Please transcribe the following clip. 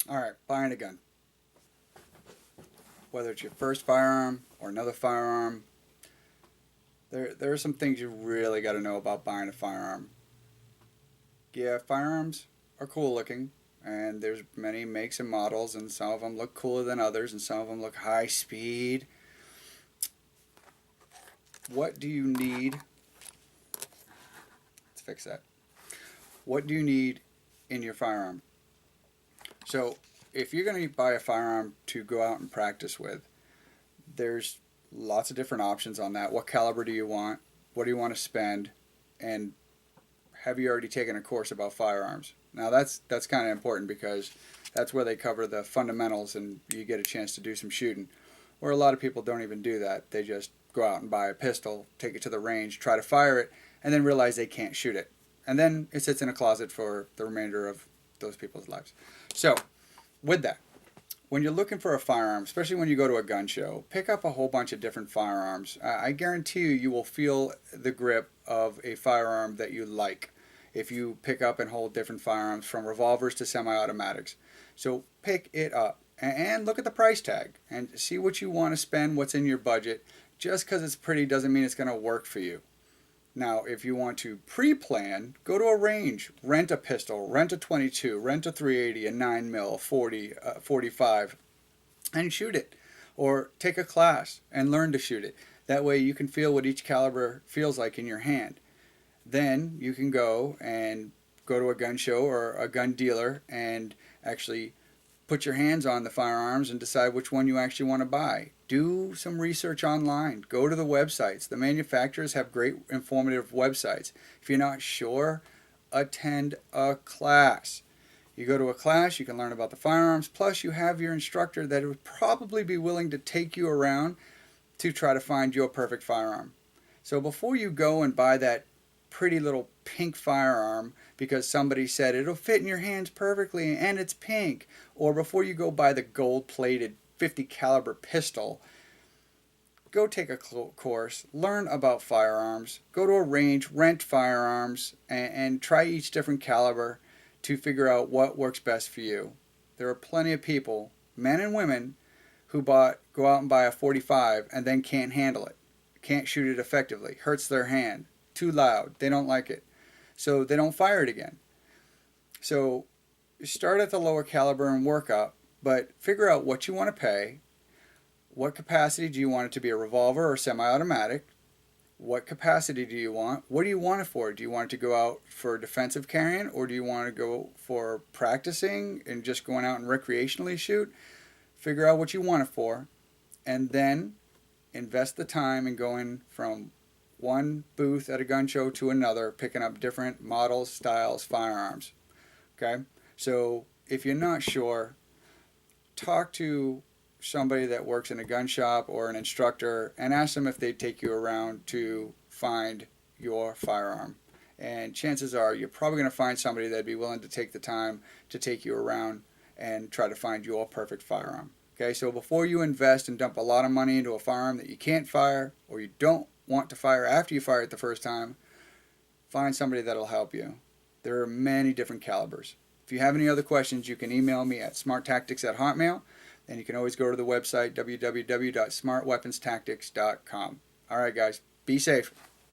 All right, buying a gun. Whether it's your first firearm or another firearm, there are some things you really got to know about buying a firearm. Yeah, firearms are cool looking, and there's many makes and models, and some of them look cooler than others, and some of them look high speed. What do you need? Let's fix that. What do you need in your firearm? So, if you're going to buy a firearm to go out and practice with, there's lots of different options on that. What caliber do you want? What do you want to spend? And have you already taken a course about firearms? Now that's kind of important because that's where they cover the fundamentals and you get a chance to do some shooting. Where a lot of people don't even do that. They just go out and buy a pistol, take it to the range, try to fire it, and then realize they can't shoot it. And then it sits in a closet for the remainder of those people's lives. So, with that, when you're looking for a firearm, especially when you go to a gun show, pick up a whole bunch of different firearms. I guarantee you will feel the grip of a firearm that you like if you pick up and hold different firearms from revolvers to semi-automatics. So pick it up and look at the price tag and see what you want to spend, what's in your budget. Just because it's pretty doesn't mean it's going to work for you. Now, if you want to pre-plan, go to a range, rent a pistol, rent a 22, rent a 380, a 9 mil, 40, 45, and shoot it. Or take a class and learn to shoot it. That way you can feel what each caliber feels like in your hand. Then you can go to a gun show or a gun dealer and actually put your hands on the firearms and decide which one you actually want to buy. Do some research online. Go to the websites. The manufacturers have great informative websites. If you're not sure, attend a class. You go to a class, you can learn about the firearms, plus you have your instructor that would probably be willing to take you around to try to find your perfect firearm. So before you go and buy that pretty little pink firearm because somebody said it'll fit in your hands perfectly and it's pink, or before you go buy the gold-plated 50 caliber pistol, go take a course, learn about firearms, go to a range, rent firearms, and try each different caliber to figure out what works best for you. There are plenty of people, men and women, who go out and buy a 45 and then can't handle it, can't shoot it effectively, hurts their hand, too loud, they don't like it, so they don't fire it again. So start at the lower caliber and work up, but figure out what you want to pay, what capacity do you want it to be, a revolver or semi-automatic, what capacity do you want, what do you want it for, do you want it to go out for defensive carrying, or do you want to go for practicing and just going out and recreationally shoot? Figure out what you want it for, and then invest the time in going from one booth at a gun show to another, picking up different models, styles, firearms. Okay? So if you're not sure, talk to somebody that works in a gun shop or an instructor and ask them if they'd take you around to find your firearm. And chances are you're probably going to find somebody that'd be willing to take the time to take you around and try to find your perfect firearm. Okay, so before you invest and dump a lot of money into a firearm that you can't fire or you don't want to fire after you fire it the first time, find somebody that'll help you. There are many different calibers. If you have any other questions, you can email me at smarttactics@hotmail, and you can always go to the website www.smartweaponstactics.com. All right, guys, be safe.